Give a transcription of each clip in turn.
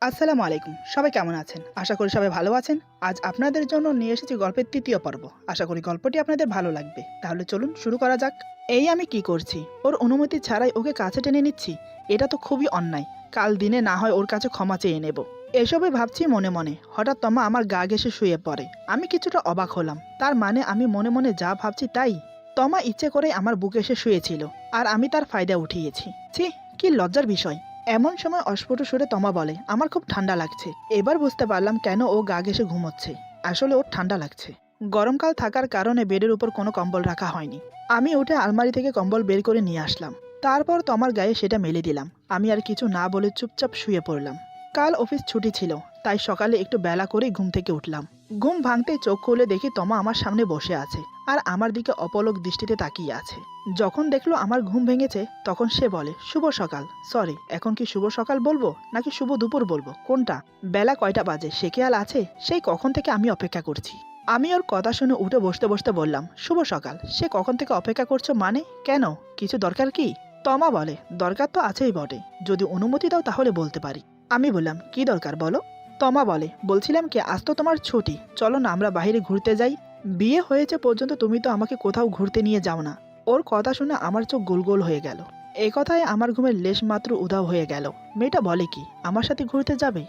আসসালামু আলাইকুম। সবাই কেমন আছেন? আশা করি সবাই ভালো আছেন। আজ আপনাদের জন্য নিয়ে এসেছি গল্পের ৩য় পর্ব। আশা করি গল্পটি আপনাদের ভালো লাগবে। তাহলে চলুন শুরু করা যাক। এই আমি কি করছি? ওর অনুমতি ছাড়াই ওকে কাছে টেনে নিচ্ছি। এটা তো খুবই অন্যায়। কাল দিনে না হয় ওর কাছে ক্ষমা চেয়ে নেব। এসবই ভাবছি মনে মনে। হঠাৎ তমা আমার গা ঘেঁষে শুয়ে পড়ে। আমি কিছুটা অবাক হলাম। তার মানে আমি মনে মনে যা ভাবছি তাই? তমা ইচ্ছে করেই আমার বুকে এসে শুয়েছিল। আর আমি তার ফায়দা উঠিয়েছি। ছি, কি লজ্জার বিষয়। এমন সময় অস্ফুট সুরে তমা বলে, আমার খুব ঠান্ডা লাগছে। এবার বুঝতে পারলাম কেন ও গা ঘেঁষে ঘুমোচ্ছে। আসলে ওর ঠান্ডা লাগছে। গরমকাল থাকার কারণে বেডের উপর কোনো কম্বল রাখা হয়নি। আমি উঠে আলমারি থেকে কম্বল বের করে নিয়ে আসলাম। তারপর তমার গায়ে সেটা মেলে দিলাম। আমি আর কিছু না বলে চুপচাপ শুয়ে পড়লাম। কাল অফিস ছুটি ছিল, তাই সকালে একটু বেলা করেই ঘুম থেকে উঠলাম। ঘুম ভাঙতেই চোখ খুলে দেখি তমা আমার সামনে বসে আছে আর আমার দিকে অপলক দৃষ্টিতে তাকিয়ে আছে। যখন দেখলো আমার ঘুম ভেঙেছে তখন সে বলে, শুভ সকাল। সরি, এখন কি শুভ সকাল বলবো নাকি শুভ দুপুর বলবো, কোনটা? বেলা কয়টা বাজে সে খেয়াল আছে? সেই কখন থেকে আমি অপেক্ষা করছি। আমি ওর কথা শুনে উঠে বসতে বসতে বললাম, শুভ সকাল। সে কখন থেকে অপেক্ষা করছো মানে? কেন, কিছু দরকার কি? তমা বলে, দরকার তো আছেই বটে, যদি অনুমতি দাও তাহলে বলতে পারি। আমি বললাম, কি দরকার বলো। তমা বলে, বলছিলাম কি, আজ তো তোমার ছুটি, চলো না আমরা বাইরে ঘুরতে যাই। বিয়ে হয়েছে পর্যন্ত তুমি তো আমাকে কোথাও ঘুরতে নিয়ে যাও না। ওর কথা শুনে আমার চোখ গোল গোল হয়ে গেল। এ কথায় আমার ঘুমের লেশ মাত্র উধাও হয়ে গেল। মেয়েটা বলে কি, আমার সাথে ঘুরতে যাবে?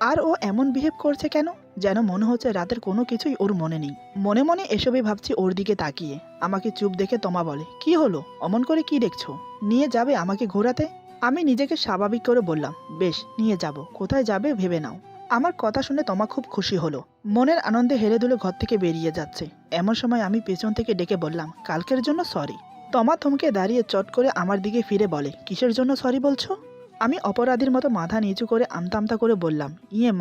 আর ও এমন বিহেভ করছে কেন? যেন মনে হচ্ছে রাতের কোনো কিছুই ওর মনে নেই। মনে মনে এসবই ভাবছি ওর দিকে তাকিয়ে। আমাকে চুপ দেখে তমা বলে, কি হলো, অমন করে কি দেখছো? নিয়ে যাবে আমাকে ঘোরাতে? আমি নিজেকে স্বাভাবিক করে বললাম, বেশ, নিয়ে যাব, কোথায় যাবে ভেবে নাও। আমার কথা শুনে তমা খুব খুশি হলো। মনের আনন্দে হেলে দুলে ঘর থেকে বেরিয়ে যাচ্ছে। এমন সময় আমি পেছন থেকে ডেকে বললাম, কালকের জন্য সরি। তমা থমকে দাঁড়িয়ে চট করে আমার দিকে ফিরে বলে, কিসের জন্য সরি বলছো? আমি অপরাধীর মতো মাথা নিচু করে আমতা আমতা করে বললাম,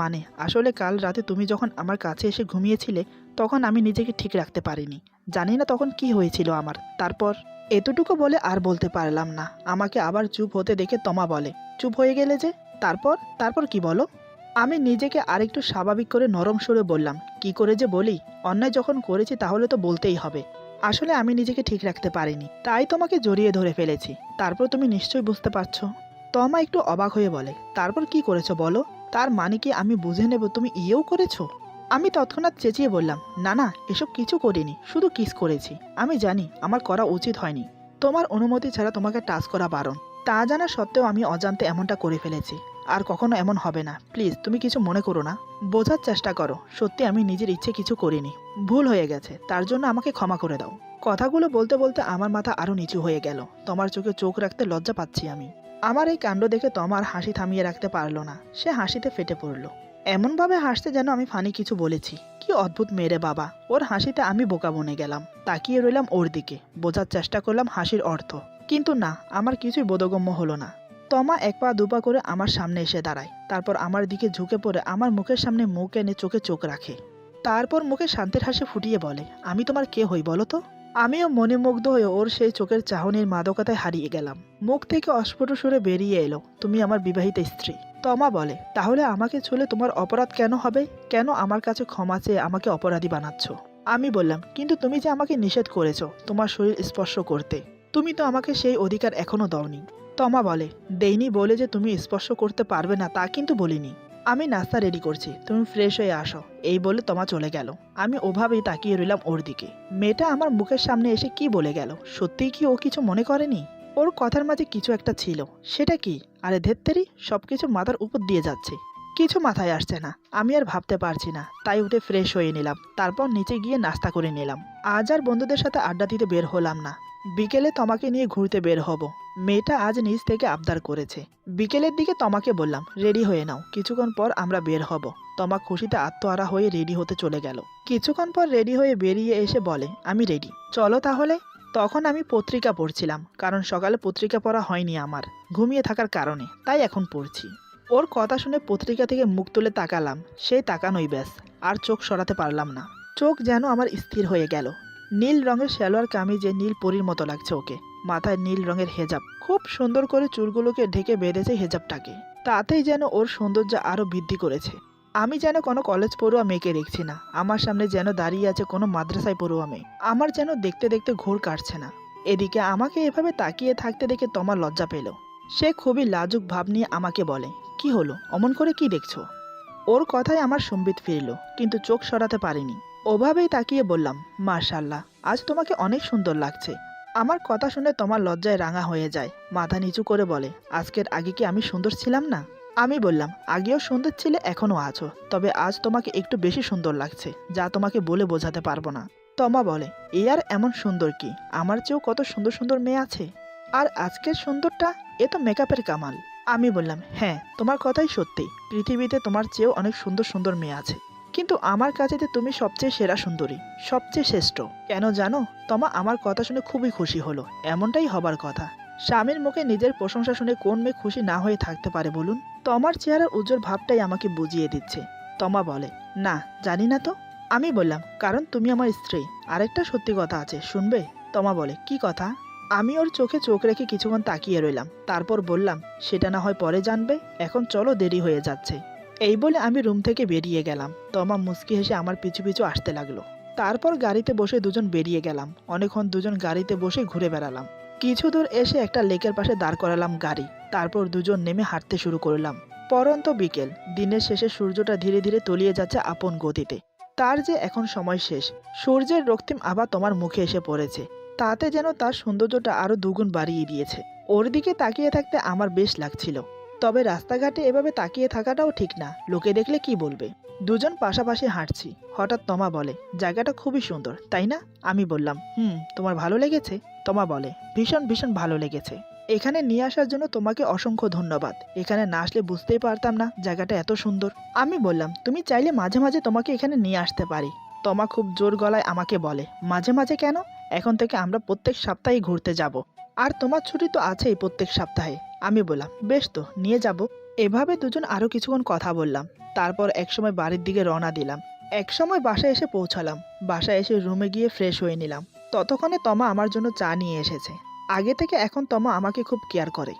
মানে আসলে কাল রাতে তুমি যখন আমার কাছে এসে ঘুমিয়েছিলে তখন আমি নিজেকে ঠিক রাখতে পারিনি। জানি না তখন কি হয়েছিল আমার। তারপর এতটুকু বলে আর বলতে পারলাম না। আমাকে আবার চুপ হতে দেখে তমা বলে, চুপ হয়ে গেলে যে? তারপর তারপর কি বলো? আমি নিজেকে আরেকটু স্বাভাবিক করে নরম সুরে বললাম, কি করে যে বলি, অন্যায় যখন করেছি তাহলে তো বলতেই হবে। আসলে আমি নিজেকে ঠিক রাখতে পারিনি, তাই তোমাকে জড়িয়ে ধরে ফেলেছি। তারপর তুমি নিশ্চয়ই বুঝতে পারছো। তমা একটু অবাক হয়ে বলে, তারপর কি করেছো বলো? তার মানে কি আমি বুঝে নেব তুমি ইয়েও করেছো? আমি তৎক্ষণাৎ চেঁচিয়ে বললাম, না না, এসব কিছু করিনি, শুধু কিস করেছি। আমি জানি আমার করা উচিত হয়নি। তোমার অনুমতি ছাড়া তোমাকে টাচ করা বারণ। তা জানা সত্ত্বেও আমি অজান্তে এমনটা করে ফেলেছি। আর কখনো এমন হবে না, প্লিজ তুমি কিছু মনে করো না। বোঝার চেষ্টা করো, সত্যি আমি নিজের ইচ্ছে কিছু করিনি। ভুল হয়ে গেছে, তার জন্য আমাকে ক্ষমা করে দাও। কথাগুলো বলতে বলতে আমার মাথা আরো নিচু হয়ে গেল। তোমার চোখে চোখ রাখতে লজ্জা পাচ্ছি আমি। আমার এই কাণ্ড দেখে তোমার হাসি থামিয়ে রাখতে পারলো না। সে হাসিতে ফেটে পড়লো। এমনভাবে হাসতে যেন আমি ফানি কিছু বলেছি। কি অদ্ভুত মেরে বাবা। ওর হাসিতে আমি বোকা বনে গেলাম। তাকিয়ে রইলাম ওর দিকে, বোঝার চেষ্টা করলাম হাসির অর্থ। কিন্তু না, আমার কিছুই বোধগম্য হলো না। তমা এক পা দুপা করে আমার সামনে এসে দাঁড়ায়। তারপর আমার দিকে ঝুঁকে পড়ে আমার মুখের সামনে মুখ এনে চোখে চোখ রাখে। তারপর মুখে শান্তির হাসি ফুটিয়ে বলে, আমি তোমার কে হই বলো তো? আমিও মনে মুগ্ধ হয়ে ওর সেই চোখের চাহনির মাদকতায় হারিয়ে গেলাম। মুখ থেকে অস্ফুট সুরে বেরিয়ে এলো, তুমি আমার বিবাহিত স্ত্রী। তমা বলে, তাহলে আমাকে ছুলে তোমার অপরাধ কেন হবে? কেন আমার কাছে ক্ষমা চেয়ে আমাকে অপরাধী বানাচ্ছ? আমি বললাম, কিন্তু তুমি যে আমাকে নিষেধ করেছো তোমার শরীর স্পর্শ করতে। তুমি তো আমাকে সেই অধিকার এখনো দাওনি। তমা বলে, দেইনি বলে যে তুমি স্পর্শ করতে পারবে না তা কিন্তু বলিনি। আমি নাস্তা রেডি করছি, তুমি ফ্রেশ হয়ে আসো। এই বলে তমা চলে গেল। আমি ওভাবেই তাকিয়ে রইলাম ওর দিকে। মেয়েটা আমার মুখের সামনে এসে কি বলে গেল? সত্যিই কি ও কিছু মনে করেনি? ওর কথার মাঝে কিছু একটা ছিল, সেটা কি? আরে ধেত্তেরি, সবকিছু মাথার উপর দিয়ে যাচ্ছে। কিছু মাথায় আসছে না। আমি আর ভাবতে পারছি না, তাই উঠে ফ্রেশ হয়ে নিলাম। তারপর নিচে গিয়ে নাস্তা করে নিলাম। আজ আর বন্ধুদের সাথে আড্ডা দিতে বের হলাম না। বিকেলে তমাকে নিয়ে ঘুরতে বের হব। মেয়েটা আজ নিজ থেকে আবদার করেছে। বিকেলের দিকে তমাকে বললাম, রেডি হয়ে নাও, কিছুক্ষণ পর আমরা বের হব। তমা খুশিতে আত্মহারা হয়ে রেডি হতে চলে গেল। কিছুক্ষণ পর রেডি হয়ে বেরিয়ে এসে বলে, আমি রেডি, চলো তাহলে। তখন আমি পত্রিকা পড়ছিলাম, কারণ সকালে পত্রিকা পড়া হয়নি আমার, ঘুমিয়ে থাকার কারণে, তাই এখন পড়ছি। ওর কথা শুনে পত্রিকা থেকে মুখ তুলে তাকালাম। সেই তাকানোই ব্যাস, আর চোখ সরাতে পারলাম না। চোখ যেন আমার স্থির হয়ে গেল। নীল রঙের সালোয়ার কামিজে নীল পরীর মতো লাগছে ওকে। মাথায় নীল রঙের হেজাব, খুব সুন্দর করে চুলগুলোকে ঢেকে বেঁধেছে হেজাবটাকে। তাতেই যেন ওর সৌন্দর্য আরো বৃদ্ধি করেছে। আমি যেন কোনো কলেজ পড়ুয়া মেয়েকে দেখছি না, আমার সামনে যেন দাঁড়িয়ে আছে কোনো মাদ্রাসায় পড়ুয়া মেয়ে। আমার যেন দেখতে দেখতে ঘোর কাটছে না। এদিকে আমাকে এভাবে তাকিয়ে থাকতে দেখে তোমার লজ্জা পেল। সে খুবই লাজুক ভাব নিয়ে আমাকে বলে, কি হলো, অমন করে কি দেখছো? ওর কথায় আমার সম্বিত ফিরল, কিন্তু চোখ সরাতে পারিনি। ওভাবেই তাকিয়ে বললাম, মাশাআল্লাহ, আজ তোমাকে অনেক সুন্দর লাগছে। আমার কথা শুনে তোমার লজ্জায় রাঙা হয়ে যায়, মাথা নিচু করে বলে, আজকের আগে কি আমি সুন্দর ছিলাম না? আমি বললাম, আগেও সুন্দর ছিলে, এখনও আছো, তবে আজ তোমাকে একটু বেশি সুন্দর লাগছে, যা তোমাকে বলে বোঝাতে পারবো না। তমা বলে, এ আর এমন সুন্দর কি, আমার চেয়েও কত সুন্দর সুন্দর মেয়ে আছে। আর আজকের সুন্দরটা, এ তো মেকআপের কামাল। আমি বললাম, হ্যাঁ, তোমার কথাই সত্যি, পৃথিবীতে তোমার চেয়েও অনেক সুন্দর সুন্দর মেয়ে আছে, কিন্তু আমার কাছে তো তুমি সবচেয়ে সেরা সুন্দরী, সবচেয়ে শ্রেষ্ঠ। কেন জানো? তমা আমার কথা শুনে খুবই খুশি হলো। এমনটাই হবার কথা। স্বামীর মুখে নিজের প্রশংসা শুনে কোন মেয়ে খুশি না হয়ে থাকতে পারে বলুন? তমার চেহারার উজ্জ্বল ভাবটাই আমাকে বুঝিয়ে দিচ্ছে। তমা বলে, না, জানি না তো। আমি বললাম, কারণ তুমি আমার স্ত্রী। আরেকটা সত্যি কথা আছে, শুনবে? তমা বলে, কি কথা? আমি ওর চোখে চোখ রেখে কিছুক্ষণ তাকিয়ে রইলাম, তারপর বললাম, সেটা না হয় পরে জানবে, এখন চলো, দেরি হয়ে যাচ্ছে। এই বলে আমি রুম থেকে বেরিয়ে গেলাম। তমা মুচকি হেসে আমার পিছু পিছু আসতে লাগলো। তারপর গাড়িতে বসে দুজন বেরিয়ে গেলাম। অনেকক্ষণ দুজন গাড়িতে বসে ঘুরে বেড়ালাম। কিছু দূর এসে একটা লেকের পাশে দাঁড় করালাম গাড়ি। তারপর দুজন নেমে হাঁটতে শুরু করলাম। পরন্ত বিকেল, দিনের শেষে সূর্যটা ধীরে ধীরে তলিয়ে যাচ্ছে আপন গতিতে। তার যে এখন সময় শেষ। সূর্যের রক্তিম আভা তোমার মুখে এসে পড়েছে, তাতে যেন তার সৌন্দর্যটা আরো দুগুণ বাড়িয়ে দিয়েছে। ওর দিকে তাকিয়ে থাকতে আমার বেশ লাগছিল। তবে রাস্তাঘাটে এভাবে তাকিয়ে থাকাটাও ঠিক না, লোকে দেখলে কি বলবে। দুজন পাশাপাশি হাঁটছি, হঠাৎ তমা বলে, জায়গাটা খুবই সুন্দর, তাই না? আমি বললাম, তোমার ভালো লেগেছে? তমা বলে, ভীষণ ভীষণ ভালো লেগেছে। এখানে নিয়ে আসার জন্য তোমাকে অসংখ্য ধন্যবাদ। এখানে না আসলে বুঝতেই পারতাম না জায়গাটা এত সুন্দর। আমি বললাম, তুমি চাইলে মাঝে মাঝে তোমাকে এখানে নিয়ে আসতে পারি। তমা খুব জোর গলায় আমাকে বলে, মাঝে মাঝে কেন? এখন থেকে আমরা প্রত্যেক সপ্তাহে ঘুরতে যাব। আর তোমার ছুটি তো আছেই প্রত্যেক সপ্তাহে। আমি বললাম, বেশ তো, নিয়ে যাব। এভাবে দুজন আরো কিছুক্ষণ কথা বললাম। তারপর একসময় বাড়ির দিকে রওনা দিলাম। একসময় বাসায় এসে পৌঁছালাম। বাসায় এসে রুমে গিয়ে ফ্রেশ হয়ে নিলাম। ততক্ষণে তমা আমার জন্য চা নিয়ে এসেছে। আগে থেকে এখন তমা আমাকে খুব কেয়ার করে।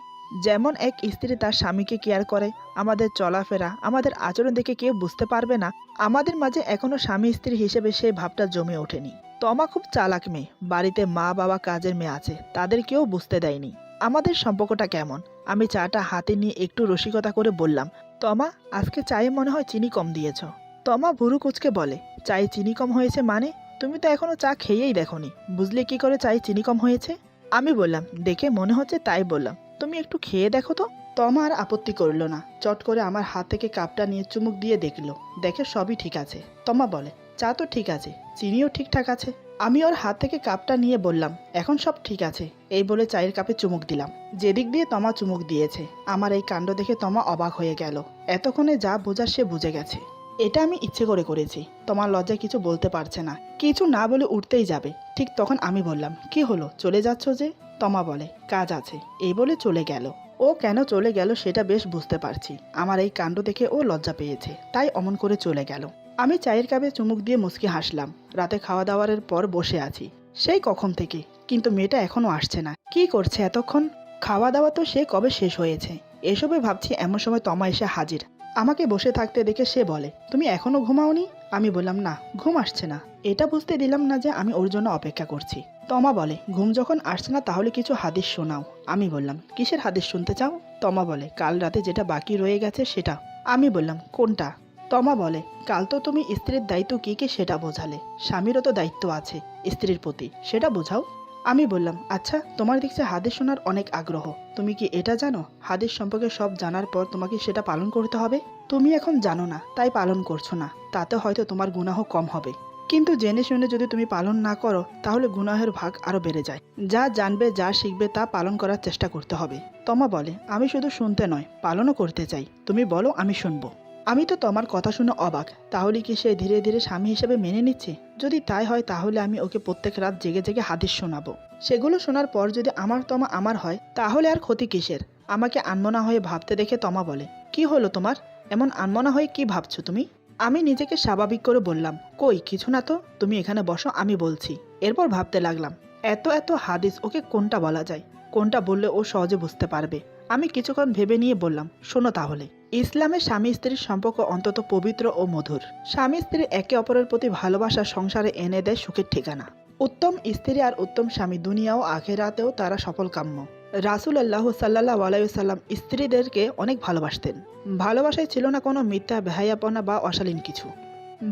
যেমন এক স্ত্রী তার স্বামীকে কেয়ার করে। আমাদের চলাফেরা, আমাদের আচরণ দেখে কেউ বুঝতে পারবে না আমাদের মাঝে এখনো স্বামী স্ত্রী হিসেবে সেই ভাবটা জমে ওঠেনি। তমা খুব চালাক মেয়ে। বাড়িতে মা বাবা কাজের মেয়ে আছে, তাদের কেউ বুঝতে দেয়নি আমাদের সম্পর্কটা কেমন। আমি চাটা হাতে নিয়ে একটু রসিকতা করে বললাম, তমা, আজকে চায়ে মনে হয় চিনি কম দিয়েছ। তমা ভুরু কুচকে বলে, চায়ে চিনি কম হয়েছে মানে? তুমি তো এখনো চা খেয়েই দেখোনি, বুঝলে কি করে চায়ে চিনি কম হয়েছে? আমি বললাম, দেখে মনে হচ্ছে তাই বললাম, তুমি একটু খেয়ে দেখো তো। তমা আর আপত্তি করলো না, চট করে আমার হাত থেকে কাপটা নিয়ে চুমুক দিয়ে দেখলো, দেখে সবই ঠিক আছে। তমা বলে, চা তো ঠিক আছে, চিনিও ঠিকঠাক আছে। আমি ওর হাত থেকে কাপটা নিয়ে বললাম, এখন সব ঠিক আছে। এই বলে চায়ের কাপে চুমুক দিলাম। যেদিক দিয়ে তমা চুমুক দিয়েছে, আমার এই কাণ্ড দেখে তমা অবাক হয়ে গেল। এতক্ষণে যা বোঝার সে বুঝে গেছে। এটা আমি ইচ্ছে করে করেছি। তোমার লজ্জায় কিছু বলতে পারছে না, কিছু না বলে উঠতেই যাবে। ঠিক তখন আমি বললাম, কি হলো, চলে যাচ্ছ যে? তমা বলে, কাজ আছে, এই বলে চলে গেল। ও কেন চলে গেল সেটা বেশ বুঝতে পারছি। আমার এই কাণ্ড দেখে ও লজ্জা পেয়েছে, তাই অমন করে চলে গেল। আমি চায়ের কাপে চুমুক দিয়ে মুচকি হাসলাম। রাতে খাওয়া দাওয়ার পর বসে আছি, সেই কখন থেকে, কিন্তু মেয়েটা এখনো আসছে না। কি করছে এতক্ষণ? খাওয়া দাওয়া তো সে কবে শেষ হয়েছে। এসবে ভাবছি, এমন সময় তমা এসে হাজির। আমাকে বসে থাকতে দেখে সে বলে, তুমি এখনো ঘুমাওনি? আমি বললাম, না, ঘুম আসছে না। এটা বুঝতে দিলাম না যে আমি ওর জন্য অপেক্ষা করছি। তমা বলে, ঘুম যখন আসছে না তাহলে কিছু হাদিস শোনাও। আমি বললাম, কিসের হাদিস শুনতে চাও? তমা বলে, কাল রাতে যেটা বাকি রয়ে গেছে সেটা। আমি বললাম, কোনটা? তমা বলে, কাল তো তুমি স্ত্রীর দায়িত্ব কি কি সেটা বোঝালে। স্বামীরও তো দায়িত্ব আছে স্ত্রীর প্রতি, সেটা বোঝাও। আমি বললাম, আচ্ছা, তোমার দেখছি হাদিস শোনার অনেক আগ্রহ। তুমি কি এটা জানো, হাদিস সম্পর্কে সব জানার পর তোমাকে সেটা পালন করতে হবে? তুমি এখন জানো না, তাই পালন করছো না, তাতে হয়তো তোমার গুনাহ কম হবে। কিন্তু জেনে শুনে যদি তুমি পালন না করো, তাহলে গুনাহের ভাগ আরো বেড়ে যায়। যা জানবে, যা শিখবে তা পালন করার চেষ্টা করতে হবে। তমা বলে, আমি শুধু শুনতে নয়, পালনও করতে চাই। তুমি বলো, আমি শুনবো। আমি তো তোমার কথা শুনে অবাক। তাহলে কি সে ধীরে ধীরে স্বামী হিসেবে মেনে নিচ্ছে? যদি তাই হয় তাহলে আমি ওকে প্রত্যেক রাত জেগে জেগে হাদিস শোনাবো। সেগুলো শোনার পর যদি আমার তমা আমার হয়, তাহলে আর ক্ষতি কিসের? আমাকে আনমনা হয়ে ভাবতে দেখে তমা বলে, কি হলো তোমার? এমন আনমনা হয়ে কি ভাবছো তুমি? আমি নিজেকে স্বাভাবিক করে বললাম, কই কিছু না তো, তুমি এখানে বসো, আমি বলছি। এরপর ভাবতে লাগলাম, এত এত হাদিস, ওকে কোনটা বলা যায়, কোনটা বললে ও সহজে বুঝতে পারবে। আমি কিছুক্ষণ ভেবে নিয়ে বললাম, শোনো তাহলে। ইসলামে স্বামী স্ত্রীর সম্পর্ক অন্তত পবিত্র ও মধুর। স্বামী স্ত্রী একে অপরের প্রতি ভালোবাসা সংসারে এনে দেয় সুখের ঠিকানা। উত্তম স্ত্রী আর উত্তম স্বামী দুনিয়া ও আখেরাতেও তারা সফল কাম্য। রাসূলুল্লাহ সাল্লাল্লাহু আলাইহি ওয়াসাল্লাম স্ত্রীদেরকে অনেক ভালোবাসতেন। ভালোবাসায় ছিল না কোনো মিথ্যা বেহায়াপনা বা অশালীন কিছু।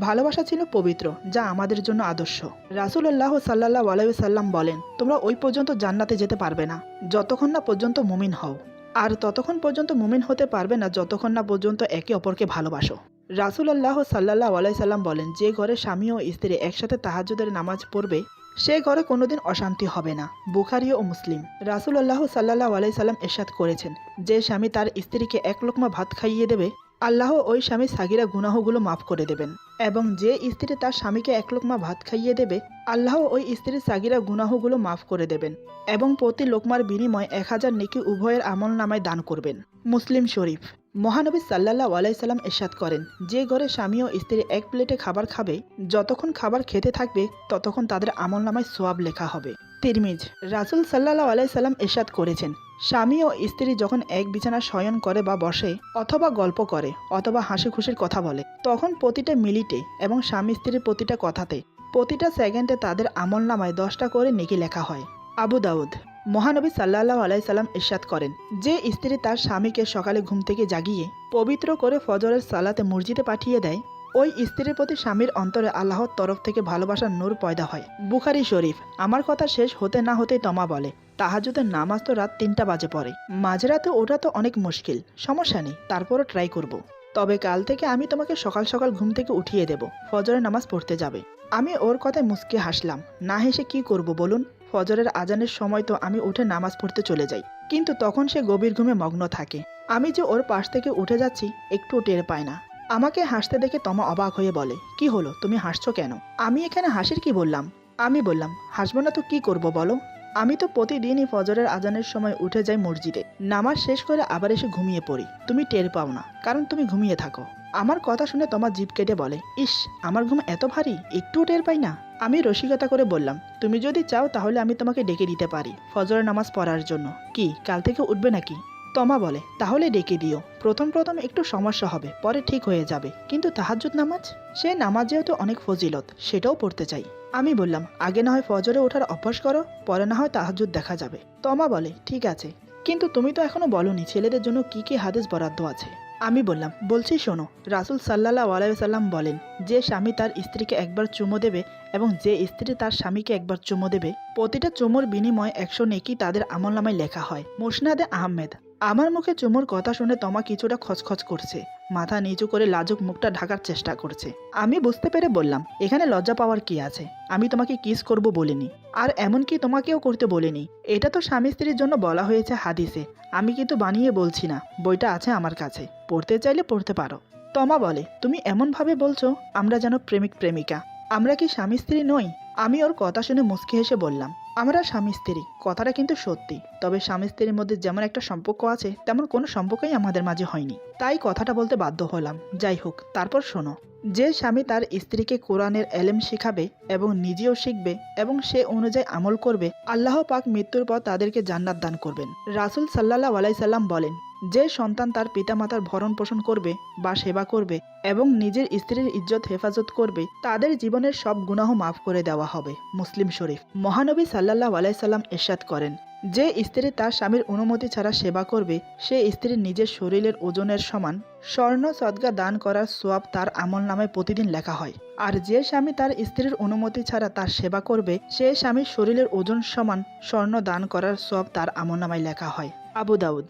ভালোবাসা ছিল পবিত্র, যা আমাদের জন্য আদর্শ। রাসূলুল্লাহ সাল্লাল্লাহু আলাইহি ওয়াসাল্লাম বলেন, তোমরা ওই পর্যন্ত জান্নাতে যেতে পারবে না যতক্ষণ না পর্যন্ত মুমিন হও, আর ততক্ষণ পর্যন্ত মুমিন হতে পারবে না যতক্ষণ না পর্যন্ত একে অপরকে ভালোবাসো। রাসূলুল্লাহ সাল্লাল্লাহু আলাইহি সাল্লাম বলেন, যে ঘরে স্বামী ও স্ত্রী একসাথে তাহাজ্জুদের নামাজ পড়বে সে ঘরে কোনোদিন অশান্তি হবে না। বুখারী ও মুসলিম। রাসূলুল্লাহ সাল্লাল্লাহু আলাইহি সাল্লাম ইরশাদ করেছেন, যে স্বামী তার স্ত্রীকে এক লোকমা ভাত খাইয়ে দেবে আল্লাহ ওই স্বামীর সাগিরা গুনাহগুলো মাফ করে দেবেন, এবং যে স্ত্রী তার স্বামীকে এক লোকমা ভাত খাইয়ে দেবে আল্লাহ ওই স্ত্রীর সাগিরা গুনাহগুলো মাফ করে দেবেন, এবং প্রতি লোকমার বিনিময়ে 1000 নেকি উভয়ের আমলনামায় দান করবেন। মুসলিম শরীফ। মহানবী সাল্লাল্লাহু আলাইহি সাল্লাম ইরশাদ করেন, যে ঘরে স্বামী ও স্ত্রী এক প্লেটে খাবার খাবে যতক্ষণ খাবার খেতে থাকবে ততক্ষণ তাদের আমলনামায় সওয়াব লেখা হবে। তিরমিজ। রাসূল সাল্লাল্লাহু আলাইহি সাল্লাম ইরশাদ করেছেন, স্বামী ও স্ত্রী যখন এক বিছানায় শয়ন করে বা বসে অথবা গল্প করে অথবা হাসি খুশির কথা বলে, তখন প্রতিটা মিনিটে এবং স্বামী স্ত্রীর প্রতিটা কথাতে প্রতিটা সেকেন্ডে তাদের আমলনামায় 10টা করে নেকি লেখা হয়। আবু দাউদ। মহানবী সাল্লাল্লাহু আলাইহি সাল্লাম ইরশাদ করেন, যে স্ত্রী তার স্বামীকে সকালে ঘুম থেকে জাগিয়ে পবিত্র করে ফজরের সালাতে মসজিদে পাঠিয়ে দেয়, ওই স্ত্রীর প্রতি স্বামীর অন্তরে আল্লাহর তরফ থেকে ভালোবাসার নূর পয়দা হয়। বুখারী শরীফ। আমার কথা শেষ হতে না হতেই তমা বলে, তাহাজ্জুদের নামাজ তো রাত 3টা বাজে পড়ে, মাঝরাতে ওঠা তো অনেক মুশকিল, সমস্যা নেই, তারপরও ট্রাই করব। তবে কাল থেকে আমি তোমাকে সকাল সকাল ঘুম থেকে উঠিয়ে দেব, ফজরের নামাজ পড়তে যাবে। আমি ওর কথায় মুচকে হাসলাম। না হেসে কি করব বলুন? ফজরের আজানের সময় তো আমি উঠে নামাজ পড়তে চলে যাই, কিন্তু তখন সে গভীর ঘুমে মগ্ন থাকে। আমি যে ওর পাশ থেকে উঠে যাচ্ছি একটু টের পায় না। আমাকে হাসতে দেখে তমা অবাক হয়ে বলে, কি হলো, তুমি হাসছো কেন? আমি এখানে হাসির কি বললাম? আমি বললাম, হাসবো না তো কি করব বলো? আমি তো প্রতিদিনই ফজরের আজানের সময় উঠে যাই মসজিদে, নামাজ শেষ করে আবার এসে ঘুমিয়ে পড়ি। তুমি টের পাও না, কারণ তুমি ঘুমিয়ে থাকো। আমার কথা শুনে তোমার জিভ কেটে বলে, ইস, আমার ঘুম এত ভারী, একটুও টের পাই না। আমি রসিকতা করে বললাম, তুমি যদি চাও তাহলে আমি তোমাকে ডেকে দিতে পারি ফজরের নামাজ পড়ার জন্য। কি কাল থেকে উঠবে নাকি? তমা বলে, তাহলে ডেকে দিও। প্রথম প্রথম একটু সমস্যা হবে, পরে ঠিক হয়ে যাবে, কিন্তু তাহাজ্জুদ নামাজ, সে নামাজ যেহেতু অনেক ফজিলত, সেটাও পড়তে চাই। আমি বললাম, আগে না হয় ফজরে ওঠার অভ্যাস করো, পরে না হয় তাহাজ্জুদ দেখা যাবে। তমা বলে, ঠিক আছে, কিন্তু তুমি তো এখনো বলনি ছেলেদের জন্য কি কি হাদিস বরাদ্দ আছে। আমি বললাম, বলছি শোনো। রাসূল সাল্লাল্লাহু আলাইহি সাল্লাম বলেন, যে স্বামী তার স্ত্রীকে একবার চুমো দেবে এবং যে স্ত্রী তার স্বামীকে একবার চুমো দেবে, প্রতিটা চুমোর বিনিময়ে 100 নেকি তাদের আমলনামায় লেখা হয়। মুসনাদে আহমেদ। আমার মুখে চুমোর কথা শুনে তমা কিছুটা খচখচ করছে, মাথা নিচু করে লাজুক মুখটা ঢাকার চেষ্টা করছে। আমি বুঝতে পেরে বললাম, এখানে লজ্জা পাওয়ার কি আছে? আমি তোমাকে কিস করব বলিনি, আর এমনকি তোমাকেও করতে বলিনি। এটা তো স্বামী স্ত্রীর জন্য বলা হয়েছে হাদিসে, আমি কিন্তু বানিয়ে বলছি না, বইটা আছে আমার কাছে, পড়তে চাইলে পড়তে পারো। তমা বলে, তুমি এমনভাবে বলছো আমরা যেন প্রেমিক প্রেমিকা, আমরা কি স্বামী স্ত্রী নই? আমি ওর কথা শুনে মুচকি হেসে বললাম, আমরা স্বামী স্ত্রী, কথাটা কিন্তু সত্যি, তবে স্বামী স্ত্রীর মধ্যে যেমন একটা সম্পর্ক আছে তেমন কোনো সম্পর্কই আমাদের মাঝে হয়নি, তাই কথাটা বলতে বাধ্য হলাম। যাই হোক, তারপর শোনো। যে স্বামী তার স্ত্রীকে কোরআনের এলেম শিখাবে এবং নিজেও শিখবে এবং সে অনুযায়ী আমল করবে, আল্লাহ পাক মৃত্যুর পর তাদেরকে জান্নাত দান করবেন। রাসূল সাল্লাল্লাহু আলাইহি সাল্লাম বলেন, যে সন্তান তার পিতামাতার ভরণ পোষণ করবে বা সেবা করবে এবং নিজের স্ত্রীর ইজ্জত হেফাজত করবে, তাদের জীবনের সব গুনাহ মাফ করে দেওয়া হবে। মুসলিম শরীফ। মহানবী সাল্লাল্লাহু আলাইহি সাল্লাম ইরশাদ করেন, যে স্ত্রী তার স্বামীর অনুমতি ছাড়া সেবা করবে, সে স্ত্রীর নিজের শরীরের ওজনের সমান স্বর্ণ সদকা দান করার সোয়াব তার আমলনামায় প্রতিদিন লেখা হয়। আর যে স্বামী তার স্ত্রীর অনুমতি ছাড়া তার সেবা করবে, সে স্বামীর শরীরের ওজন সমান স্বর্ণ দান করার সোয়াব তার আমলনামায় লেখা হয়। আবু দাউদ।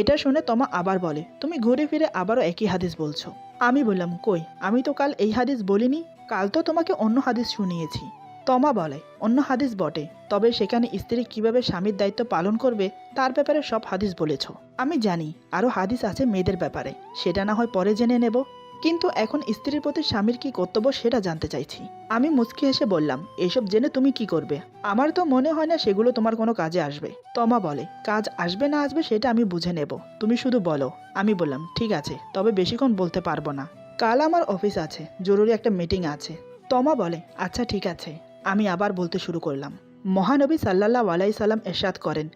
এটা শুনে তমা আবার বলে, তুমি ঘুরে ফিরে আবারও একই হাদিস বলছো। আমি বললাম, কই, আমি তো কাল এই হাদিস বলিনি, কাল তো তোমাকে অন্য হাদিস শুনিয়েছি। তমা বলে, অন্য হাদিস বটে, তবে সেখানে স্ত্রী কিভাবে স্বামীর দায়িত্ব পালন করবে তার ব্যাপারে সব হাদিস বলেছ। আমি জানি আরও হাদিস আছে মেয়েদের ব্যাপারে, সেটা না হয় পরে জেনে নেব, কিন্তু এখন স্ত্রীর প্রতি স্বামীর কি কর্তব্য সেটা জানতে চাইছি। আমি মুচকি হেসে বললাম, এসব জেনে তুমি কি করবে? আমার তো মনে হয় না সেগুলো তোমার কোনো কাজে আসবে। তমা বলে, কাজ আসবে না আসবে সেটা আমি বুঝে নেব, তুমি শুধু বলো। আমি বললাম, ঠিক আছে, তবে বেশিক্ষণ বলতে পারবো না, কাল আমার অফিস আছে, জরুরি একটা মিটিং আছে। তমা বলে, আচ্ছা ঠিক আছে। আমি আবার বলতে শুরু করলাম। মহানবী সাল্লাল্লাহু আলাইহি সাল্লাম ইরশাদ করেন,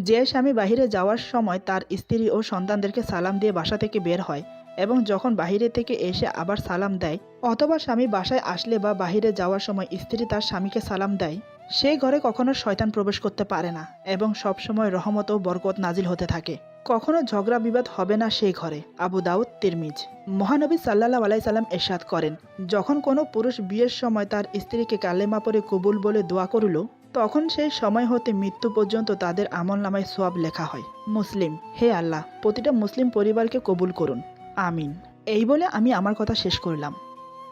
যে স্বামী বাহিরে যাওয়ার সময় তার স্ত্রী ও সন্তানদেরকে সালাম দিয়ে বাসা থেকে বের হয় এবং যখন বাহিরে থেকে এসে আবার সালাম দেয়, অথবা স্বামী বাসায় আসলে বা বাহিরে যাওয়ার সময় স্ত্রী তার স্বামীকে সালাম দেয়, সেই ঘরে কখনো শয়তান প্রবেশ করতে পারে না এবং সবসময় রহমত ও বরকত নাজিল হতে থাকে। কখনো ঝগড়া বিবাদ হবে না সেই ঘরে। আবু দাউদ, তিরমিজ। মহানবী সাল্লাল্লাহু আলাইহি সাল্লাম ইরশাদ করেন, যখন কোনো পুরুষ বিয়ের সময় তার স্ত্রীকে কালেমা পড়ে কবুল বলে দোয়া করল, তখন সেই সময় হতে মৃত্যু পর্যন্ত তাদের আমলনামায় সওয়াব লেখা হয়। মুসলিম। হে আল্লাহ, প্রতিটা মুসলিম পরিবারকে কবুল করুন, আমিন। এই বলে আমি আমার কথা শেষ করলাম।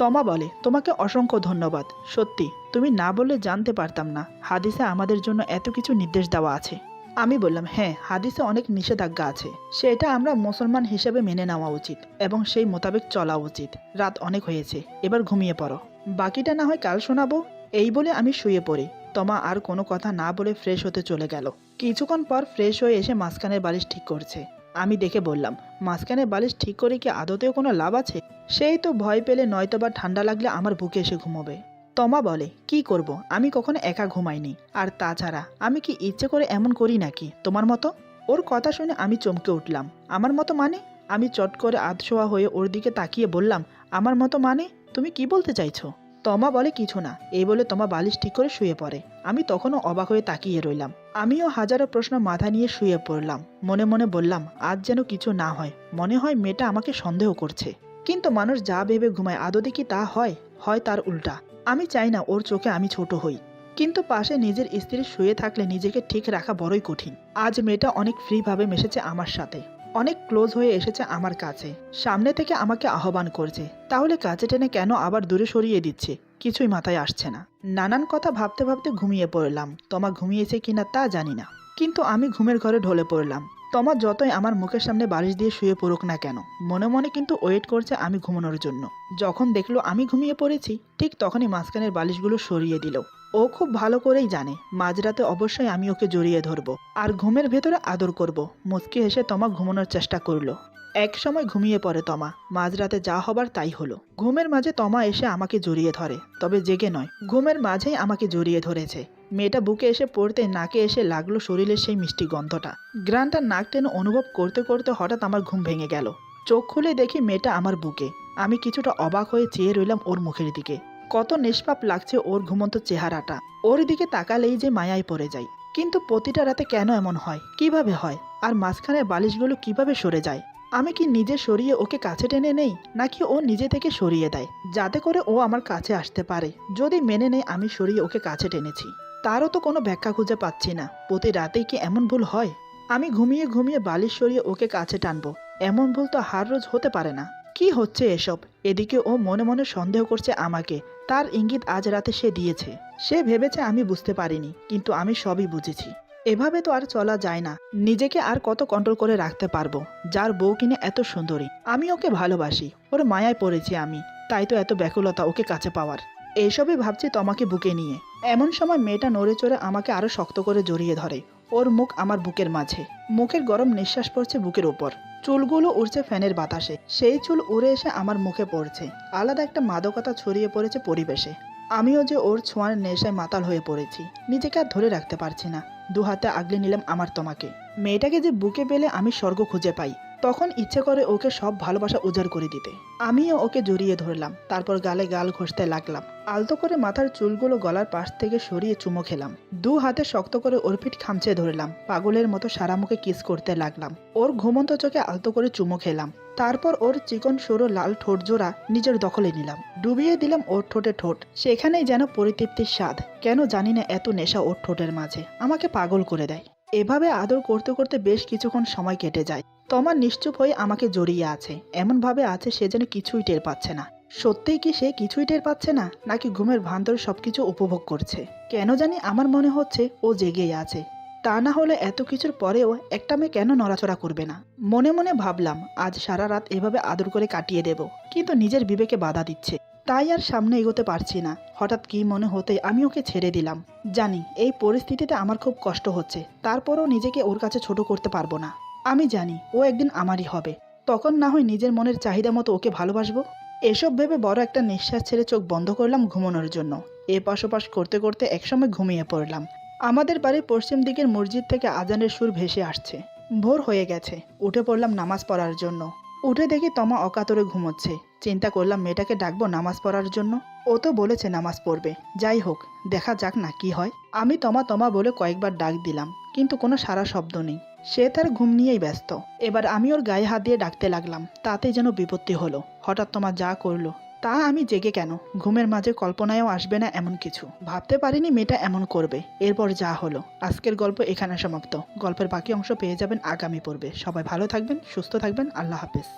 তমা বলে, তোমাকে অসংখ্য ধন্যবাদ। সত্যি, তুমি না বললে জানতে পারতাম না হাদিসে আমাদের জন্য এত কিছু নির্দেশ দেওয়া আছে। আমি বললাম, হ্যাঁ, হাদিসে অনেক নিষেধাজ্ঞা আছে, সেটা আমরা মুসলমান হিসেবে মেনে নেওয়া উচিত এবং সেই মোতাবেক চলা উচিত। রাত অনেক হয়েছে, এবার ঘুমিয়ে পড়ো, বাকিটা না হয় কাল শোনাবো। এই বলে আমি শুয়ে পড়ি। তমা আর কোনো কথা না বলে ফ্রেশ হতে চলে গেল। কিছুক্ষণ পর ফ্রেশ হয়ে এসে মাঝখানের বালিশ ঠিক করছে। আমি দেখে বললাম, মাঝখানের বালিশ ঠিক করে কি আদতেও কোনো লাভ আছে? সেই তো ভয় পেলে, নয়তোবা ঠান্ডা লাগলে আমার বুকে এসে ঘুমোবে। তমা বলে, কি করব, আমি কখনো একা ঘুমাইনি, আর তাছাড়া আমি কি ইচ্ছে করে এমন করি নাকি তোমার মতো? ওর কথা শুনে আমি চমকে উঠলাম। আমার মতো মানে? আমি চট করে আধশোয়া হয়ে ওর দিকে তাকিয়ে বললাম, আমার মতো মানে? তুমি কি বলতে চাইছো? তমা বলে, কিছু না। এই বলে তমা বালিশ ঠিক করে শুয়ে পড়ে। আমি তখনও অবাক হয়ে তাকিয়ে রইলাম। আমিও হাজারো প্রশ্ন মাথা নিয়ে শুয়ে পড়লাম। মনে মনে বললাম, আজ যেন কিছু না হয়, মনে হয় মেয়েটা আমাকে সন্দেহ করছে। কিন্তু মানুষ যা ভেবে ঘুমায় আদতে কি তা হয়? হয় তার উল্টা। আমি চাই না ওর চোখে আমি ছোট হই, কিন্তু পাশে নিজের স্ত্রী শুয়ে থাকলে নিজেকে ঠিক রাখা বড়ই কঠিন। আজ মেয়েটা অনেক ফ্রিভাবে মিশেছে আমার সাথে, অনেক ক্লোজ হয়ে এসেছে আমার কাছে, সামনে থেকে আমাকে আহ্বান করছে। তাহলে কাছে টেনে কেন আবার দূরে সরিয়ে দিচ্ছে? কিছুই মাথায় আসছে না। নানান কথা ভাবতে ভাবতে ঘুমিয়ে পড়লাম। তমা ঘুমিয়েছে কিনা তা জানি না, কিন্তু আমি ঘুমের ঘরে ঢলে পড়লাম। তমা যতই আমার মুখের সামনে বালিশ দিয়ে শুয়ে পড়ুক না কেন, মনে মনে কিন্তু ওয়েট করছে আমি ঘুমানোর জন্য। যখন দেখলো আমি ঘুমিয়ে পড়েছি, ঠিক তখনই মাঝখানের বালিশগুলো সরিয়ে দিল। ও খুব ভালো করেই জানে মাঝরাতে অবশ্যই আমি ওকে জড়িয়ে ধরবো আর ঘুমের ভেতরে আদর করব। মুচকি হেসে তমা ঘুমানোর চেষ্টা করলো। এক সময় ঘুমিয়ে পড়ে তমা। মাঝরাতে যা হবার তাই হলো। ঘুমের মাঝে তমা এসে আমাকে জড়িয়ে ধরে, তবে জেগে নয়, ঘুমের মাঝেই আমাকে জড়িয়ে ধরেছে। মেয়েটা বুকে এসে পড়তে নাকে এসে লাগলো শরীরের সেই মিষ্টি গন্ধটা। গ্রানটা নাক টেনে অনুভব করতে করতে হঠাৎ আমার ঘুম ভেঙে গেল। চোখ খুলে দেখি মেয়েটা আমার বুকে। আমি কিছুটা অবাক হয়ে চেয়ে রইলাম ওর মুখের দিকে। কত নিষ্পাপ লাগছে ওর ঘুমন্ত চেহারাটা। ওর দিকে তাকালেই যে মায়ায় পড়ে যাই। কিন্তু প্রতিটা রাতে কেন এমন হয়, কিভাবে হয়, আর মাঝখানের বালিশগুলো কিভাবে সরে যায়? আমি কি নিজে সরিয়ে ওকে কাছে টেনে নেই, নাকি ও নিজে থেকে সরিয়ে দেয়, যাতে করে ও আমার কাছে আসতে পারে? যদি মেনে নেই আমি সরিয়ে ওকে কাছে টেনেছি, তারও তো কোনো ব্যাখ্যা খুঁজে পাচ্ছি না। প্রতি রাতেই কি এমন ভুল হয়? আমি ঘুমিয়ে ঘুমিয়ে বালিশ সরিয়ে ওকে কাছে টানবো, এমন ভুল তো হার রোজ হতে পারে না। কি হচ্ছে এসব? এদিকে ও মনে মনে সন্দেহ করছে আমাকে। তার ইঙ্গিত আজ রাতে সে দিয়েছে। সে ভেবেছে আমি বুঝতে পারিনি, কিন্তু আমি সবই বুঝেছি। এভাবে তো আর চলা যায় না। নিজেকে আর কত কন্ট্রোল করে রাখতে পারবো? যার বউ কিনে এত সুন্দরী, আমি ওকে ভালোবাসি, ওর মায়ায় পড়েছি আমি, তাই তো এত ব্যাকুলতা ওকে কাছে পাওয়ার। এইসবই ভাবছি তোমাকে বুকে নিয়ে। এমন সময় মেয়েটা নড়ে চড়ে আমাকে আরো শক্ত করে জড়িয়ে ধরে। ওর মুখ আমার বুকের মাঝে, মুখের গরম নিঃশ্বাস পড়ছে বুকের ওপর। চুলগুলো উড়ছে ফ্যানের বাতাসে, সেই চুল উড়ে এসে আমার মুখে পড়ছে। আলাদা একটা মাদকতা ছড়িয়ে পড়েছে পরিবেশে। আমিও যে ওর ছোঁয়ার নেশায় মাতাল হয়ে পড়েছি, নিজেকে আর ধরে রাখতে পারছি না। দু হাতে আগলে নিলাম আমার তোমাকে। মেয়েটাকে যে বুকে পেলে আমি স্বর্গ খুঁজে পাই, তখন ইচ্ছে করে ওকে সব ভালোবাসা উজাড় করে দিতে। আমিও ওকে জড়িয়ে ধরলাম, তারপর গালে গাল ঘষতে লাগলাম। আলতো করে মাথার চুলগুলো গলার পাশ থেকে সরিয়ে চুমো খেলাম। দু হাতে শক্ত করে ওর পিঠ খামচে ধরলাম। পাগলের মতো সারা মুখে কিস করতে লাগলাম। ওর ঘুমন্ত চোখে আলতো করে চুমো খেলাম। তারপর ওর চিকন সরু লাল ঠোঁট জোড়া নিজের দখলে নিলাম। ডুবিয়ে দিলাম ওর ঠোঁটে ঠোঁট। সেখানেই যেন পরিতৃপ্তির স্বাদ। কেন জানি না এত নেশা ওর ঠোঁটের মাঝে আমাকে পাগল করে দেয়। এভাবে আদর করতে করতে বেশ কিছুক্ষণ সময় কেটে যায়। তমা নিশ্চুপ হয়ে আমাকে জড়িয়ে আছে, এমন ভাবে আছে সে যেন কিছুই টের পাচ্ছে না। সত্যিই কি সে কিছুই টের পাচ্ছে না, নাকি ঘুমের ভান্তরে সবকিছু উপভোগ করছে? কেন জানি আমার মনে হচ্ছে ও জেগেই আছে। তা না হলে এত কিছুর পরেও একটা মেয়ে কেন নড়াচড়া করবে না? মনে মনে ভাবলাম আজ সারা রাত এভাবে আদর করে কাটিয়ে দেব, কিন্তু নিজের বিবেকে বাধা দিচ্ছে, তাই আর সামনে এগোতে পারছি না। হঠাৎ কি মনে হতেই আমি ওকে ছেড়ে দিলাম। জানি এই পরিস্থিতিতে আমার খুব কষ্ট হচ্ছে, তারপরও নিজেকে ওর কাছে ছোট করতে পারবো না। আমি জানি ও একদিন আমারই হবে, তখন না হয় নিজের মনের চাহিদা মতো ওকে ভালোবাসবো। এসব ভেবে বড় একটা নিঃশ্বাস ছেড়ে চোখ বন্ধ করলাম ঘুমানোর জন্য। এপাশ ওপাশ করতে করতে একসময় ঘুমিয়ে পড়লাম। আমাদের বাড়ির পশ্চিম দিকের মসজিদ থেকে আজানের সুর ভেসে আসছে। ভোর হয়ে গেছে। উঠে পড়লাম নামাজ পড়ার জন্য। উঠে দেখি তমা অকাতরে ঘুমোচ্ছে। চিন্তা করলাম মেয়েটাকে ডাকবো নামাজ পড়ার জন্য। ও তো বলেছে নামাজ পড়বে, যাই হোক দেখা যাক না কি হয়। আমি তমা তমা বলে কয়েকবার ডাক দিলাম, কিন্তু কোনো সারা শব্দ নেই। সে তার ঘুম নিয়েই ব্যস্ত। এবার আমি ওর গায়ে হাত দিয়ে ডাকতে লাগলাম, তাতেই যেন বিপত্তি হলো। হঠাৎ তোমা যা করলো, তা আমি জেগে কেন, ঘুমের মাঝে কল্পনায়ও আসবে না এমন কিছু। ভাবতে পারিনি মেয়েটা এমন করবে। এরপর যা হলো। আজকের গল্প এখানে সমাপ্ত। গল্পের বাকি অংশ পেয়ে যাবেন আগামী পর্বে। সবাই ভালো থাকবেন, সুস্থ থাকবেন। আল্লাহ হাফেজ।